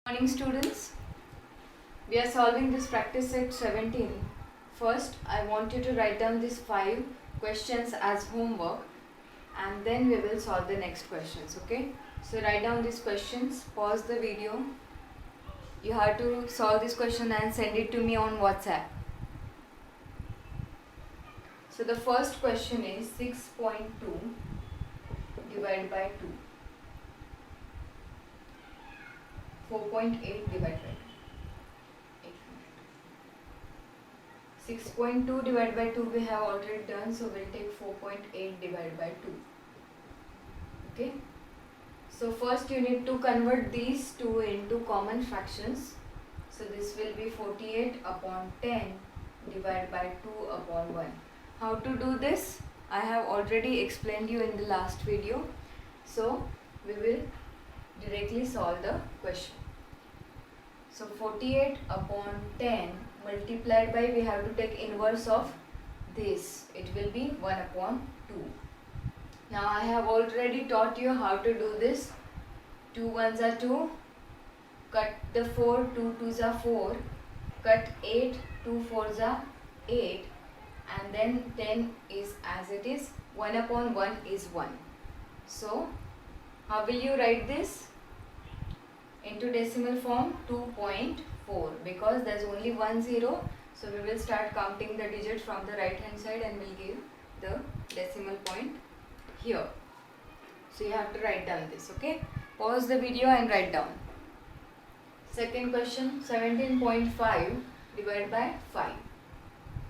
Morning students, we are solving this practice set 17. First, I want you to write down these 5 questions as homework and then we will solve the next questions, okay? So write down these questions, pause the video. You have to solve this question and send it to me on WhatsApp. So the first question is 6.2 divided by 2. 4.8 divided by 2. 6.2 divided by 2 we have already done, so we'll take 4.8 divided by 2. Okay. So first you need to convert these two into common fractions. So this will be 48 upon 10 divided by 2 upon 1. How to do this? I have already explained you in the last video. So we will directly solve the question. So 48 upon 10 multiplied by, we have to take inverse of this. It will be 1 upon 2. Now I have already taught you how to do this. 2 ones are 2. Cut the 4, 2 twos are 4. Cut 8, 2 fours are 8. And then 10 is as it is. 1 upon 1 is 1. So how will you write this? Into decimal form 2.4, because there is only 1 0, so we will start counting the digits from the right hand side and will give the decimal point here. So you have to write down this, okay? Pause the video and write down. Second question, 17.5 divided by 5.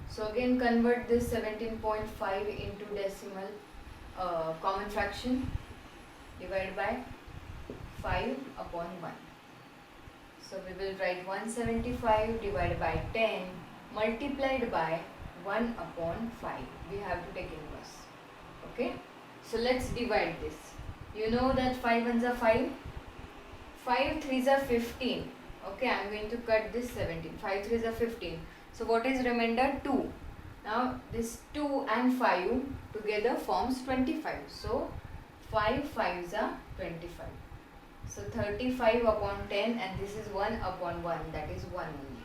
So again convert this 17.5 into decimal common fraction, divided by 5 upon 1. So we will write 175 divided by 10 multiplied by 1 upon 5. We have to take inverse. Okay. So let's divide this. You know that 5 ones are 5. 5 threes are 15. Okay, I am going to cut this 17. 5 threes are 15. So what is remainder? 2. Now this 2 and 5 together forms 25. So 5 5s are 25. So 35 upon 10, and this is 1 upon 1, that is 1 only.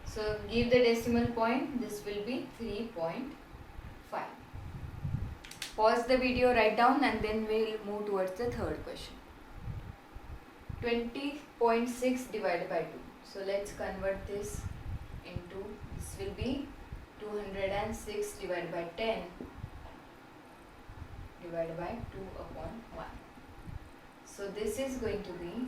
So give the decimal point, this will be 3.5. Pause the video, write down, and then we'll move towards the third question. 20.6 divided by 2. So let's convert this into, this will be 206 divided by 10 divided by 2 upon 1. So this is going to be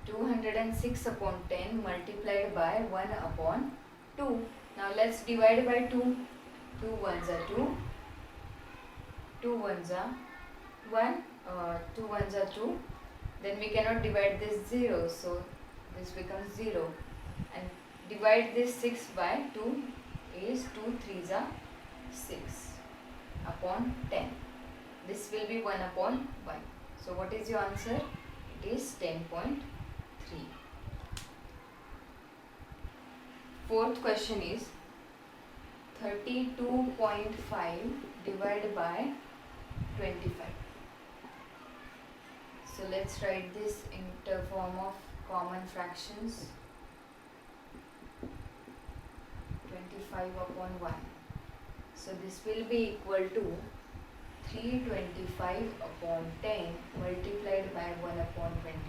206 upon 10 multiplied by 1 upon 2. Now let's divide by 2. 2 ones are 2. 2 ones are 1. 2 ones are 2. Then we cannot divide this 0. So this becomes 0. And divide this 6 by 2 is 2 threes are 6 upon 10. This will be 1 upon 1. So what is your answer? It is 10.3. Fourth question is 32.5 divided by 25. So let's write this in the form of common fractions. 25 upon 1. So this will be equal to 325 upon 10 multiplied by 1 upon 25.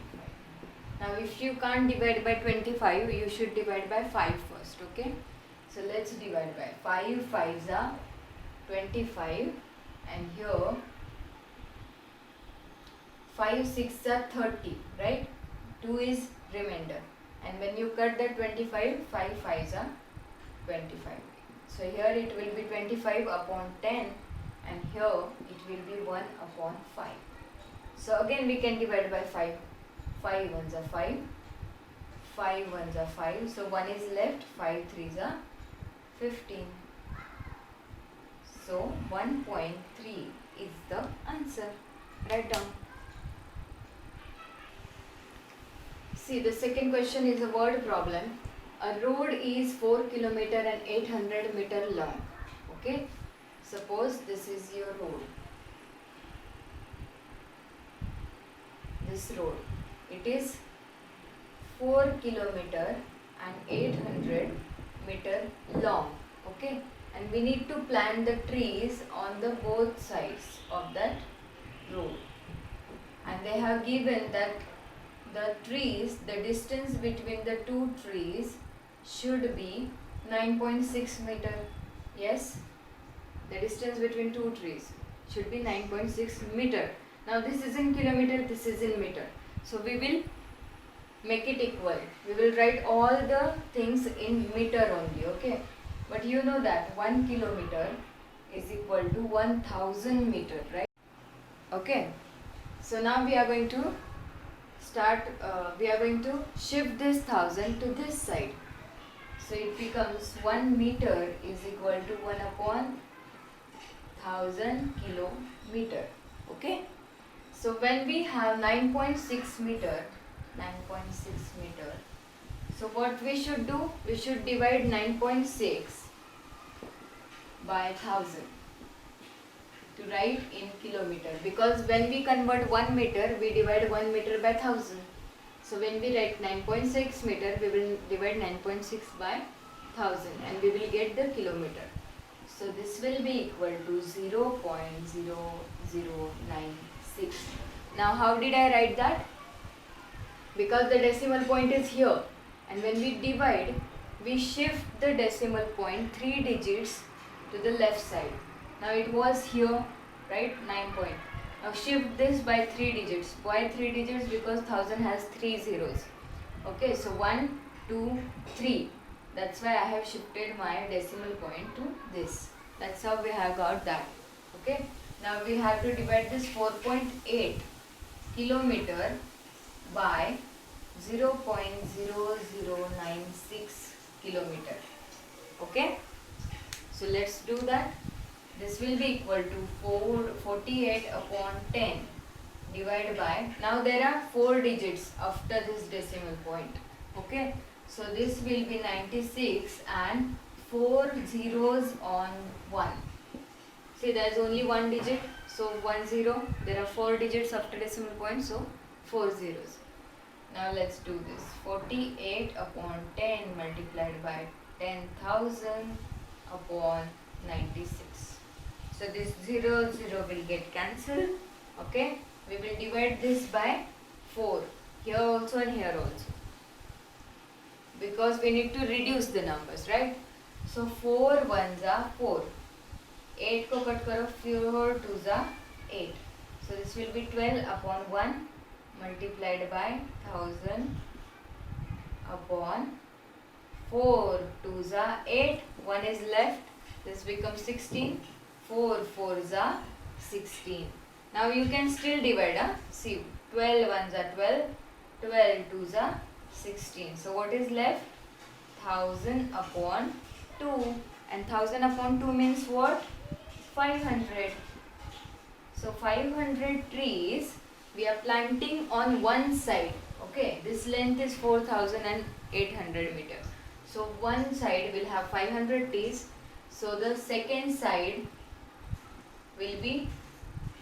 Now if you can't divide by 25, you should divide by 5 first, okay? So let's divide by 5 5s are 25, and here 5 6 are 30, right? 2 is remainder, and when you cut the 25, 5 5s are 25. So here it will be 25 upon 10, and here it will be 1 upon 5. So again we can divide by 5. 5 ones are 5. 5 ones are 5. So 1 is left. 5 threes are 15. So 1.3 is the answer. Write down. See, the second question is a word problem. A road is 4 km and 800 meter long. Okay. Suppose this is your road. This road. It is 4 kilometer and 800 meter long. Okay, and we need to plant the trees on the both sides of that road, and they have given that the trees, the distance between the two trees should be 9.6 meter. Yes, the distance between two trees should be 9.6 meter. Now this is in kilometer, this is in meter. So we will make it equal. We will write all the things in meter only, okay? But you know that 1 kilometer is equal to 1000 meter, right? Okay. So now we are going to shift this 1000 to this side. So it becomes 1 meter is equal to 1 upon 1000 kilometer. Okay. So when we have 9.6 meter, so what we should do? We should divide 9.6 by 1000 to write in kilometer, because when we convert 1 meter, we divide 1 meter by 1000. So when we write 9.6 meter, we will divide 9.6 by 1000 and we will get the kilometer. So this will be equal to 0.0096. Now how did I write that? Because the decimal point is here, and when we divide, we shift the decimal point 3 digits to the left side. Now it was here, right? 9 point. Now shift this by 3 digits. Why 3 digits? Because 1000 has 3 zeros. Okay, so 1, 2, 3. That's why I have shifted my decimal point to this. That's how we have got that. Okay. Now we have to divide this 4.8 kilometer by 0.0096 kilometer. Okay. So let's do that. This will be equal to 48 upon 10 divided by, now there are 4 digits after this decimal point. Okay. So this will be 96 and 4 zeros on 1. See, there is only 1 digit. So 1 0. There are 4 digits after decimal point. So 4 zeros. Now let's do this. 48 upon 10 multiplied by 10,000 upon 96. So this 0 will get cancelled. Okay. We will divide this by 4. Here also and here also. Because we need to reduce the numbers, right? So 4 ones are 4. 8 ko cut karo, 4 twos are 8. So this will be 12 upon 1 multiplied by 1000 upon 4 twos are 8. 1 is left. This becomes 16. 4 fours are 16. Now you can still divide. See, 12 ones are 12. 12 twos are 16. So what is left? 1000 upon 2. And 1000 upon 2 means what? 500. So 500 trees we are planting on one side. Okay, this length is 4800 meters. So one side will have 500 trees. So the second side will be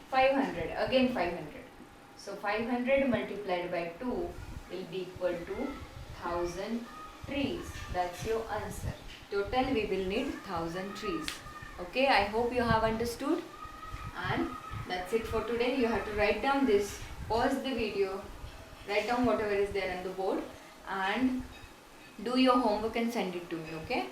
500. Again 500. So 500 multiplied by 2 will be equal to 1000 trees. That's your answer. Total we will need 1000 trees. Okay, I hope you have understood. And that's it for today. You have to write down this, pause the video, write down whatever is there on the board and do your homework and send it to me, okay?